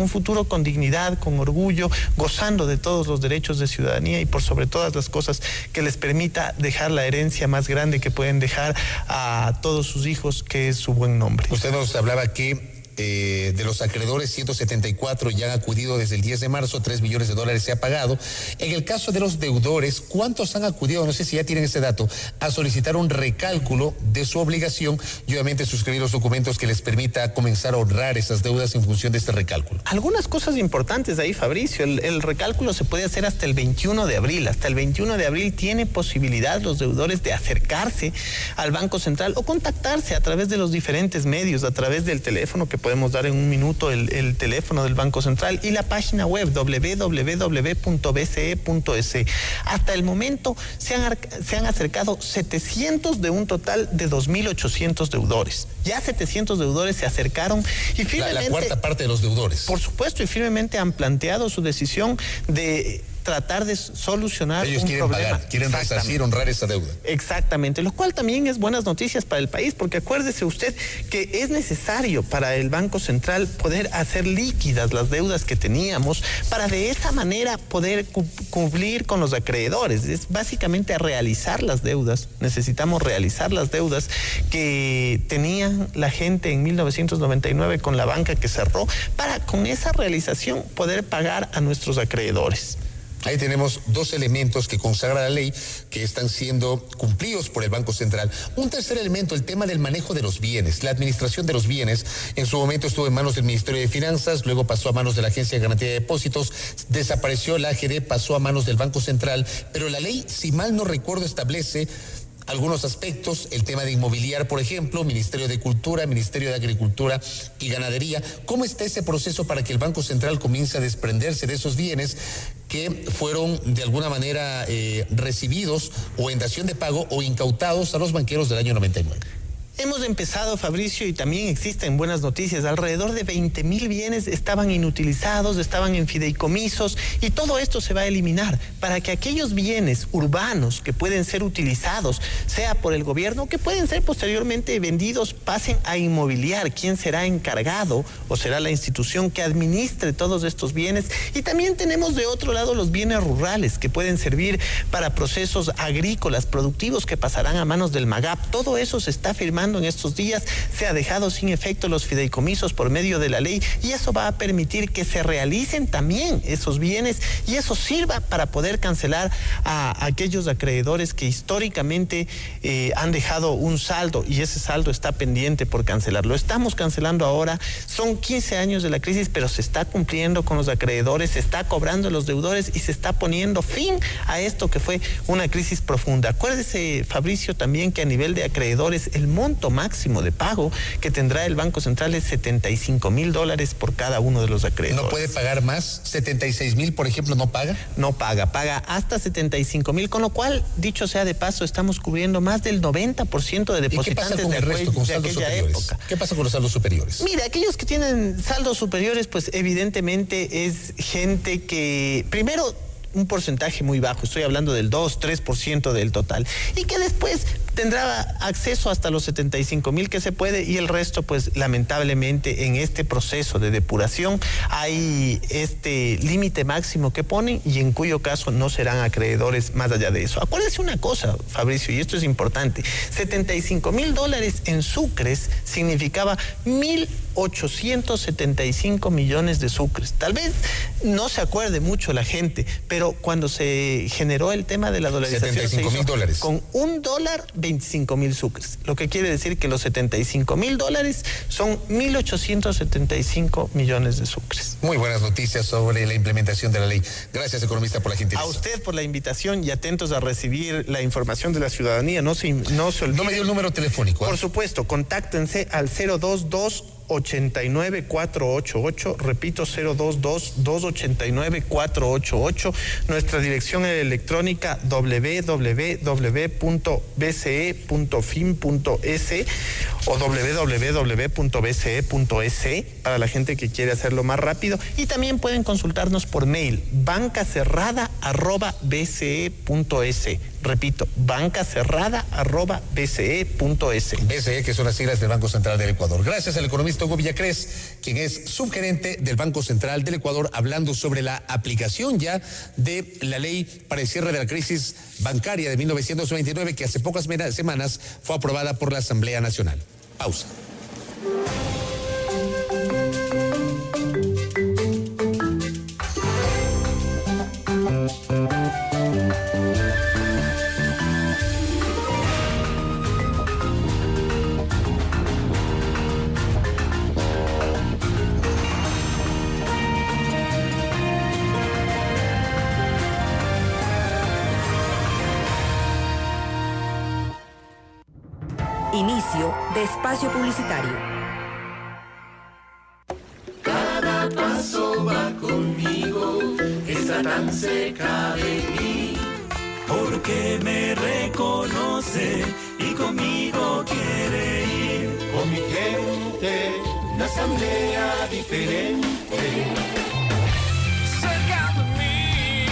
con dignidad, con orgullo, gozando de todos los derechos de ciudadanía y por sobre todas las cosas que les permita dejar la herencia más grande que pueden dejar a todos sus hijos, que es su buen nombre. Usted nos hablaba que de los acreedores, 174 ya han acudido desde el 10 de marzo, $3 millones se ha pagado. En el caso de los deudores, ¿cuántos han acudido? No sé si ya tienen ese dato, a solicitar un recálculo de su obligación y obviamente suscribir los documentos que les permita comenzar a honrar esas deudas en función de este recálculo. Algunas cosas importantes ahí, Fabricio. El recálculo se puede hacer hasta el 21 de abril. Hasta el 21 de abril tiene posibilidad los deudores de acercarse al Banco Central o contactarse a través de los diferentes medios, a través del teléfono que podemos dar en un minuto, el teléfono del Banco Central y la página web www.bce.es. Hasta el momento se han acercado 700 de un total de 2.800 deudores. Ya 700 deudores se acercaron y firmemente... La cuarta parte de los deudores. Por supuesto, y firmemente han planteado su decisión de tratar de solucionar ellos un quieren problema. pagar, quieren resarcir, honrar esa deuda. Exactamente, lo cual también es buenas noticias para el país, porque acuérdese usted que es necesario para el Banco Central poder hacer líquidas las deudas que teníamos para de esa manera poder cumplir con los acreedores. Es básicamente realizar las deudas. Necesitamos realizar las deudas que tenía la gente en 1999 con la banca que cerró, para con esa realización poder pagar a nuestros acreedores. Ahí tenemos dos elementos que consagra la ley que están siendo cumplidos por el Banco Central. Un tercer elemento, el tema del manejo de los bienes. La administración de los bienes en su momento estuvo en manos del Ministerio de Finanzas, luego pasó a manos de la Agencia de Garantía de Depósitos, desapareció la AGD, pasó a manos del Banco Central, pero la ley, si mal no recuerdo, establece algunos aspectos, el tema de inmobiliar, por ejemplo, Ministerio de Cultura, Ministerio de Agricultura y Ganadería. ¿Cómo está ese proceso para que el Banco Central comience a desprenderse de esos bienes que fueron de alguna manera recibidos o en dación de pago o incautados a los banqueros del año 99? Hemos empezado, Fabricio, y también existen buenas noticias. Alrededor de 20.000 bienes estaban inutilizados, estaban en fideicomisos, y todo esto se va a eliminar para que aquellos bienes urbanos que pueden ser utilizados, sea por el gobierno, que pueden ser posteriormente vendidos, pasen a inmobiliar. ¿Quién será encargado o será la institución que administre todos estos bienes? Y también tenemos de otro lado los bienes rurales que pueden servir para procesos agrícolas, productivos, que pasarán a manos del MAGAP. Todo eso se está firmando en estos días, se ha dejado sin efecto los fideicomisos por medio de la ley, y eso va a permitir que se realicen también esos bienes, y eso sirva para poder cancelar a aquellos acreedores que históricamente han dejado un saldo, y ese saldo está pendiente por cancelar. Lo estamos cancelando ahora. Son 15 años de la crisis, pero se está cumpliendo con los acreedores, se está cobrando a los deudores y se está poniendo fin a esto que fue una crisis profunda. Acuérdese, Fabricio, también que a nivel de acreedores el monto máximo de pago que tendrá el Banco Central es $75,000 por cada uno de los acreedores. ¿No puede pagar más? ¿76,000, por ejemplo, no paga? No paga, paga hasta 75,000, con lo cual, dicho sea de paso, estamos cubriendo más del 90% de depositantes. ¿Y qué pasa con el resto, con saldos superiores? Época. ¿Qué pasa con los saldos superiores? Mira, aquellos que tienen saldos superiores, pues evidentemente es gente que, primero, un porcentaje muy bajo, estoy hablando del 2-3% del total, y que después tendrá acceso hasta los 75,000 que se puede, y el resto, pues lamentablemente en este proceso de depuración hay este límite máximo que ponen, y en cuyo caso no serán acreedores más allá de eso. Acuérdese una cosa, Fabricio, y esto es importante: $75,000 en sucres significaba 1.875 millones de sucres. Tal vez no se acuerde mucho la gente, pero cuando se generó el tema de la dolarización, $75,000 con $1, 25,000 sucres. Lo que quiere decir que los $75,000 son 1.875 millones de sucres. Muy buenas noticias sobre la implementación de la ley. Gracias, economista, por la gentileza. A usted por la invitación, y atentos a recibir la información de la ciudadanía. No se olvide. No me dio el número telefónico. Por supuesto, contáctense al 022-289-488, repito, 022-289-488, nuestra dirección electrónica www.bce.fin.es o www.bce.es para la gente que quiere hacerlo más rápido, y también pueden consultarnos por mail, bancacerrada@bce.es. Repito, bancacerrada@bce.es. BCE, que son las siglas del Banco Central del Ecuador. Gracias al economista Hugo Villacrés, quien es subgerente del Banco Central del Ecuador, hablando sobre la aplicación ya de la ley para el cierre de la crisis bancaria de 1929, que hace pocas semanas fue aprobada por la Asamblea Nacional. Pausa. Inicio de espacio publicitario. Cada paso va conmigo, está tan cerca de mí, porque me reconoce y conmigo quiere ir. Con mi gente, una asamblea diferente. Cerca de mí,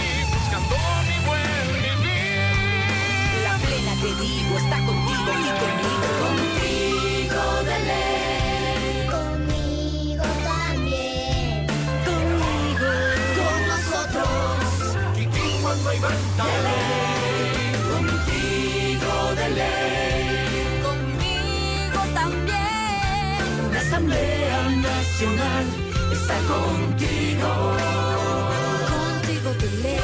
que digo está contigo y conmigo. Contigo de ley. Conmigo también. Conmigo. Con nosotros. Vivimos no hay vuelta de ley. Contigo de ley. Conmigo también. La Asamblea Nacional está contigo. Contigo de ley.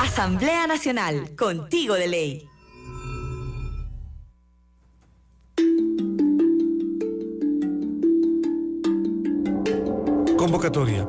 Asamblea Nacional, contigo de ley. Convocatoria.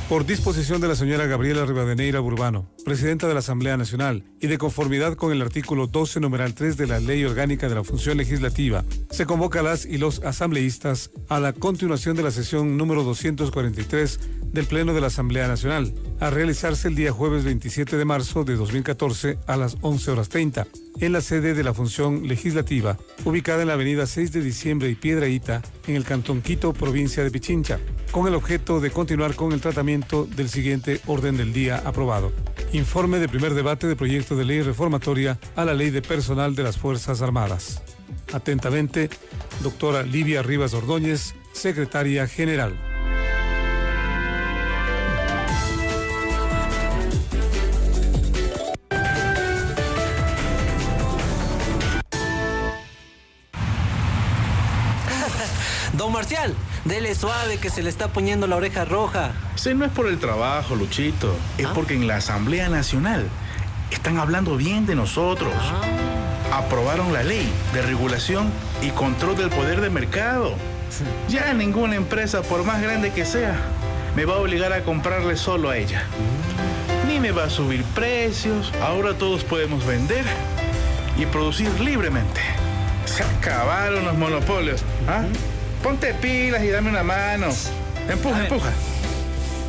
Por disposición de la señora Gabriela Rivadeneira Burbano, presidenta de la Asamblea Nacional, y de conformidad con el artículo 12, numeral 3 de la Ley Orgánica de la Función Legislativa, se convoca a las y los asambleístas a la continuación de la sesión número 243 del Pleno de la Asamblea Nacional, a realizarse el día jueves 27 de marzo de 2014 a las 11:30, en la sede de la Función Legislativa, ubicada en la avenida 6 de Diciembre y Piedrahíta, en el Cantón Quito, provincia de Pichincha, con el objeto de continuar con el tratamiento del siguiente orden del día aprobado. Informe de primer debate de proyecto de ley reformatoria a la Ley de Personal de las Fuerzas Armadas. Atentamente, doctora Livia Rivas Ordóñez, secretaria general. Don Marcial, dele suave que se le está poniendo la oreja roja. Sí, no es por el trabajo, Luchito. Es porque en la Asamblea Nacional están hablando bien de nosotros. Aprobaron la ley de regulación y control del poder de mercado. Ya ninguna empresa, por más grande que sea, me va a obligar a comprarle solo a ella. Ni me va a subir precios. Ahora todos podemos vender y producir libremente. Se acabaron los monopolios. ¿Ah? Ponte pilas y dame una mano. Empuja, empuja.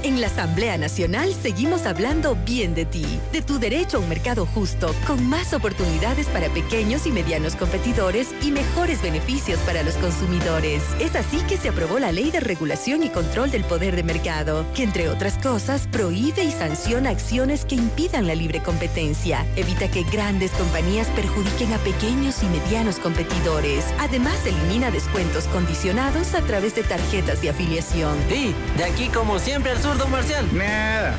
En la Asamblea Nacional seguimos hablando bien de ti, de tu derecho a un mercado justo, con más oportunidades para pequeños y medianos competidores y mejores beneficios para los consumidores. Es así que se aprobó la Ley de Regulación y Control del Poder de Mercado, que entre otras cosas prohíbe y sanciona acciones que impidan la libre competencia, evita que grandes compañías perjudiquen a pequeños y medianos competidores. Además, elimina descuentos condicionados a través de tarjetas de afiliación. Sí, de aquí como siempre al sur, don Marcial. Nada.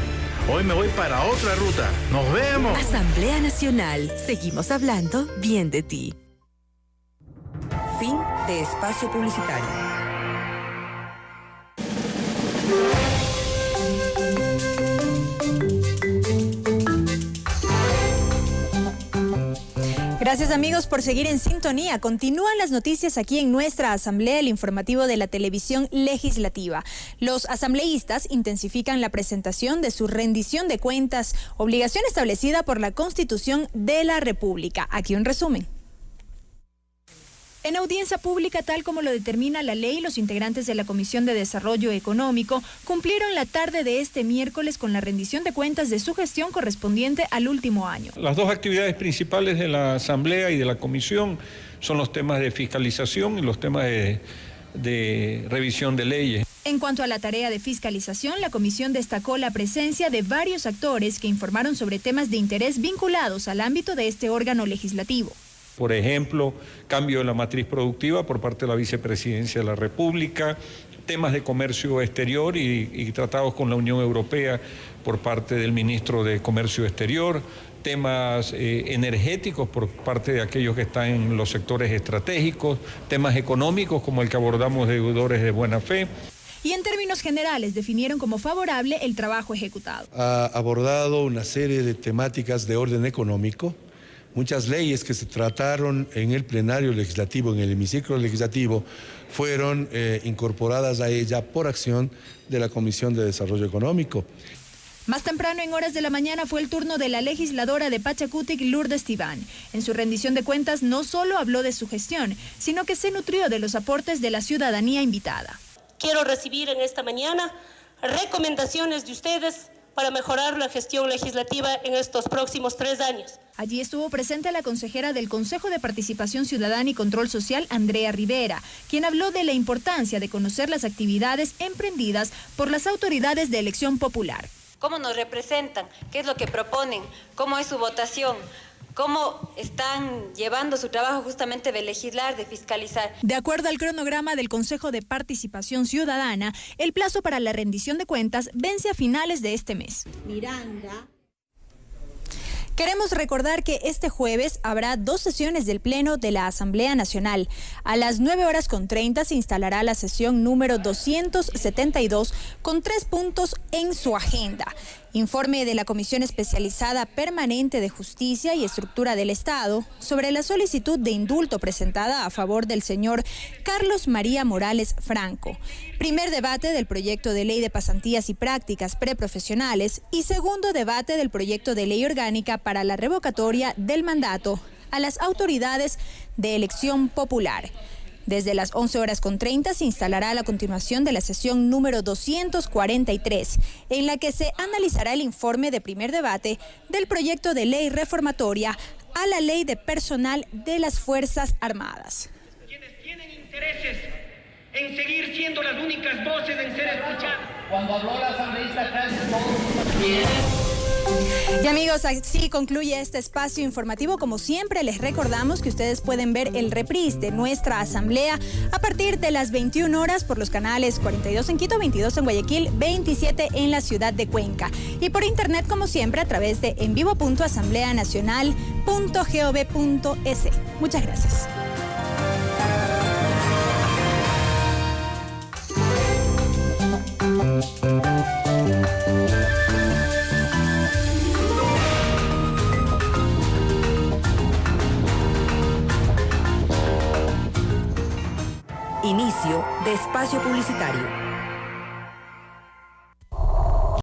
Hoy me voy para otra ruta. ¡Nos vemos! Asamblea Nacional. Seguimos hablando bien de ti. Fin de espacio publicitario. Gracias amigos por seguir en sintonía. Continúan las noticias aquí en nuestra Asamblea, el informativo de la televisión legislativa. Los asambleístas intensifican la presentación de su rendición de cuentas, obligación establecida por la Constitución de la República. Aquí un resumen. En audiencia pública, tal como lo determina la ley, los integrantes de la Comisión de Desarrollo Económico cumplieron la tarde de este miércoles con la rendición de cuentas de su gestión correspondiente al último año. Las dos actividades principales de la Asamblea y de la Comisión son los temas de fiscalización y los temas de revisión de leyes. En cuanto a la tarea de fiscalización, la comisión destacó la presencia de varios actores que informaron sobre temas de interés vinculados al ámbito de este órgano legislativo. Por ejemplo, cambio de la matriz productiva por parte de la Vicepresidencia de la República, temas de comercio exterior y tratados con la Unión Europea por parte del Ministro de Comercio Exterior, temas energéticos por parte de aquellos que están en los sectores estratégicos, temas económicos como el que abordamos de deudores de buena fe. Y en términos generales definieron como favorable el trabajo ejecutado. Ha abordado una serie de temáticas de orden económico. Muchas leyes que se trataron en el plenario legislativo, en el hemiciclo legislativo, fueron incorporadas a ella por acción de la Comisión de Desarrollo Económico. Más temprano, en horas de la mañana, fue el turno de la legisladora de Pachacutic, Lourdes Tibán. En su rendición de cuentas no solo habló de su gestión, sino que se nutrió de los aportes de la ciudadanía invitada. Quiero recibir en esta mañana recomendaciones de ustedes para mejorar la gestión legislativa en estos próximos 3 años. Allí estuvo presente la consejera del Consejo de Participación Ciudadana y Control Social, Andrea Rivera, quien habló de la importancia de conocer las actividades emprendidas por las autoridades de elección popular. cómo nos representan, qué es lo que proponen, cómo es su votación, cómo están llevando su trabajo justamente de legislar, de fiscalizar. De acuerdo al cronograma del Consejo de Participación Ciudadana, el plazo para la rendición de cuentas vence a finales de este mes. Miranda. Queremos recordar que este jueves habrá 2 sesiones del Pleno de la Asamblea Nacional. A las 9:30 se instalará la sesión número 272 con 3 puntos en su agenda. Informe de la Comisión Especializada Permanente de Justicia y Estructura del Estado sobre la solicitud de indulto presentada a favor del señor Carlos María Morales Franco. Primer debate del proyecto de ley de pasantías y prácticas preprofesionales y segundo debate del proyecto de ley orgánica para la revocatoria del mandato a las autoridades de elección popular. Desde las 11:30 se instalará la continuación de la sesión número 243, en la que se analizará el informe de primer debate del proyecto de ley reformatoria a la ley de personal de las Fuerzas Armadas. Quienes tienen intereses en seguir siendo las únicas voces en ser escuchadas. Cuando habló la asambleísta Cáceres, Y amigos, así concluye este espacio informativo. Como siempre, les recordamos que ustedes pueden ver el reprise de nuestra asamblea a partir de las 21 horas por los canales 42 en Quito, 22 en Guayaquil, 27 en la ciudad de Cuenca. Y por internet, como siempre, a través de envivo.asambleanacional.gov.es. Muchas gracias. Inicio de espacio publicitario.